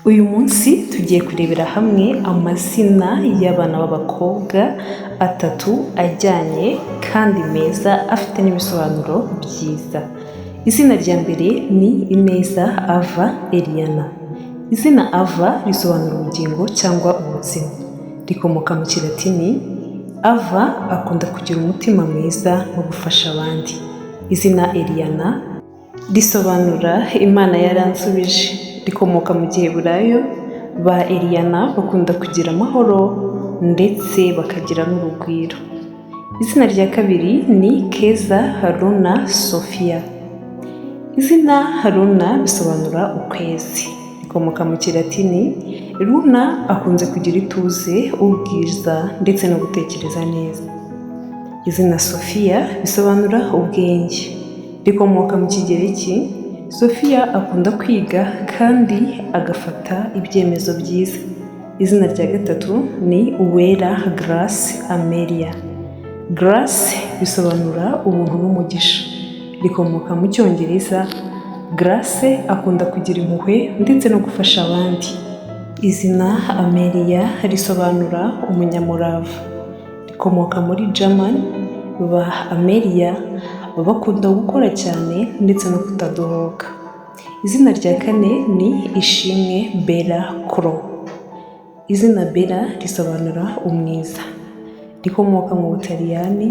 Uyu munsi tugiye kurebera hamwe amazina y'abana b'abakobwa atatu ajyanye kandi meza afite n'ibisobanuro byiza. Izina rya mbere ni Ineza Ava Eliana. Izina Ava risobanura ubugingo cyangwa ubuzima. Rikomoka mu Kilatini. Ava akunda kugira umutima mwiza no gufasha abandi. Izina Eliana risobanura Imana yaransubije. Rikomoka mu Giheburayo. Ba Eliana bakunda kugira amahoro ndetse bakagira n'urugwiro. Izina rya kabiri ni Keza Haruna Sophia. Izina Haruna bisobanura ukwezi. Rikomoka mu Kilatini. Runa akunze kugira ituze, ubwiza ndetse no gutekereza neza. Izina Sophia bisobanura ubwenge. Rikomoka mu Kigereki. Sophia akunda kwiga kandi agafata ibyemezo byiza. Izina rya gatatu ni Uwera Grace Amelia. Grace bisobanura ubuntu n'umugisha. Rikomoka mu Cyongereza. Grace akunda kugira impuhwe ndetse no gufasha abandi. Izina Amelia risobanura umunyamurava. Rikomoka muri German. Ba Amelia bakunda gukora cyane ndetse no kutadohoka. Izina rya kane ni Ishimwe Bella Cro. Izina Bella risobanura umwiza. Rikomoka mu Butaliyani.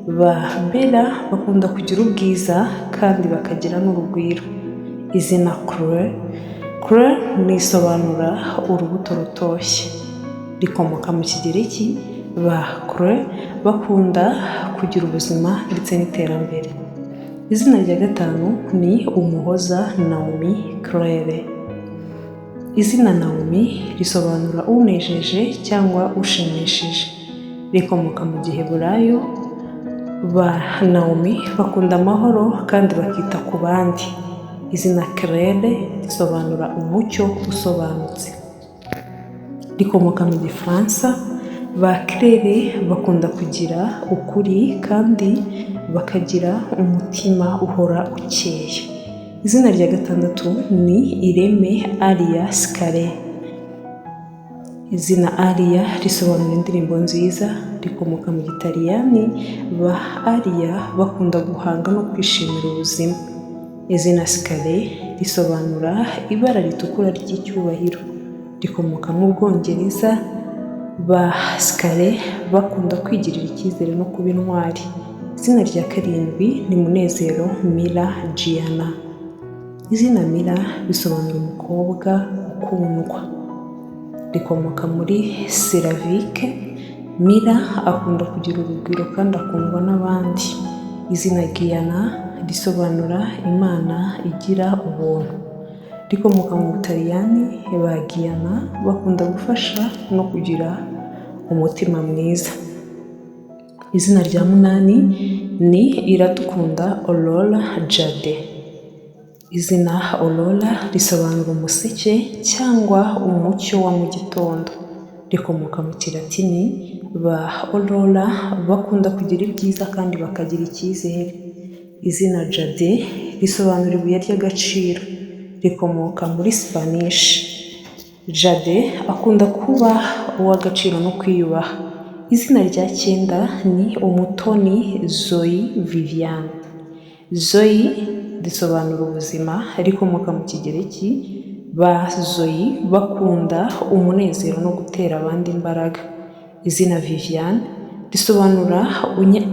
Ba Bella bakunda kugira ubwiza kandi bakagira n'urugwiro. Izina Chloe. Chloe risobanura urubuto rutoshye. Rikomoka mu Kigereki. Ba Chloe bakunda kugira ubuzima ndetse n'iterambere. Izina rya gatanu ni Umuhoza Naomi Claire. Izina Naomi risobanura unejeje cyangwa ushimishije. Rikomoka mu Giheburayo. Ba Naomi bakunda amahoro kandi bakita ku bandi. Izina Claire risobanura umucyo usobanutse. Rikomoka mu Gifaransa. Ba Claire bakunda kugira ukuri kandi bakagira umutima uhora ukeye. Izina rya gatandatu ni Ireme Alia Scare. Izina Alia risobanura indirimbo nziza. Rikomoka mu Gitaliyani. Ba Alia bakunda guhanga no kwishimira ubuzima. Izina Scare risobanura ibara ritukura ry'icyubahiro. Rikomoka mu Bwongereza. Ba Scare bakunda kwigirira icyizere no kuba intwari. Izina rya karindwi ni Munezero Mira Gianna. Izina Mira bisobanura umukobwa ukundwa. Rikomoka muri Seravike. Mira akunda kugira urugwiro kandi akundwa n'abandi. Izina Gianna risobanura Imana igira ubuntu. Rikomoka mu Butaliyani. Ba Gianna bakunda gufasha no kugira umutima mwiza. Izina rya munani ni Iradukunda Aurora Jade. Izina Aurora risobanura umuseke cyangwa umucyo wa mu gitondo. Rikomoka mu Kilatini. Ba Aurora bakunda kugira ibyiza kandi bakagira icyizere. Izina Jade risobanura ibuye ry'agaciro. Rikomoka muri Spanish. Jade akunda kuba uw'agaciro no kwiyubaha. Izina rya cyenda ni Umutoni Zoe Viviane. Zoe risobanura ubuzima. Rikomoka mu Kigereki. Ba Zoe bakunda umunezero no gutera abandi imbaraga. Izina Viviane risobanura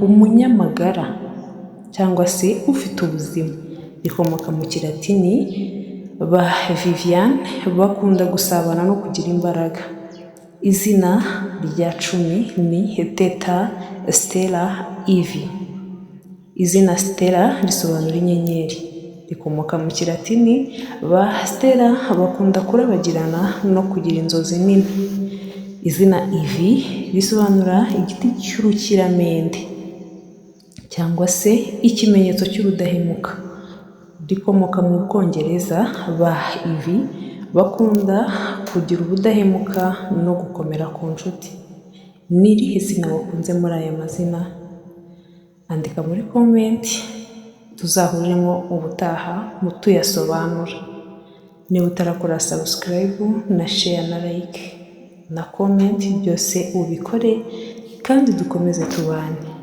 umunyamagara cyangwa se ufite ubuzima. Rikomoka mu Kilatini. Ba Viviane bakunda gusabana no kugira imbaraga. Izina rya cumi ni Teta Stella Ivy. Izina Stella risobanura inyenyeri. Rikomoka mu Kilatini. Ba Stella bakunda kurabagirana no kugira inzozi nini. Izina Ivy risobanura igiti cy'urukiramende cyangwa se ikimenyetso cy'urudahemuka. Rikomoka mu Bwongereza. Ba Ivy bakunda kugira ubudahemuka no gukomera ku nshuti. Ni irihe zina wakunze muri aya mazina? Andika muri komenti tuzahuremo ubutaha mu tuyasobanura. niba utarakora subscribe na share na like na comment byose ubikore kandi dukomeze tubane.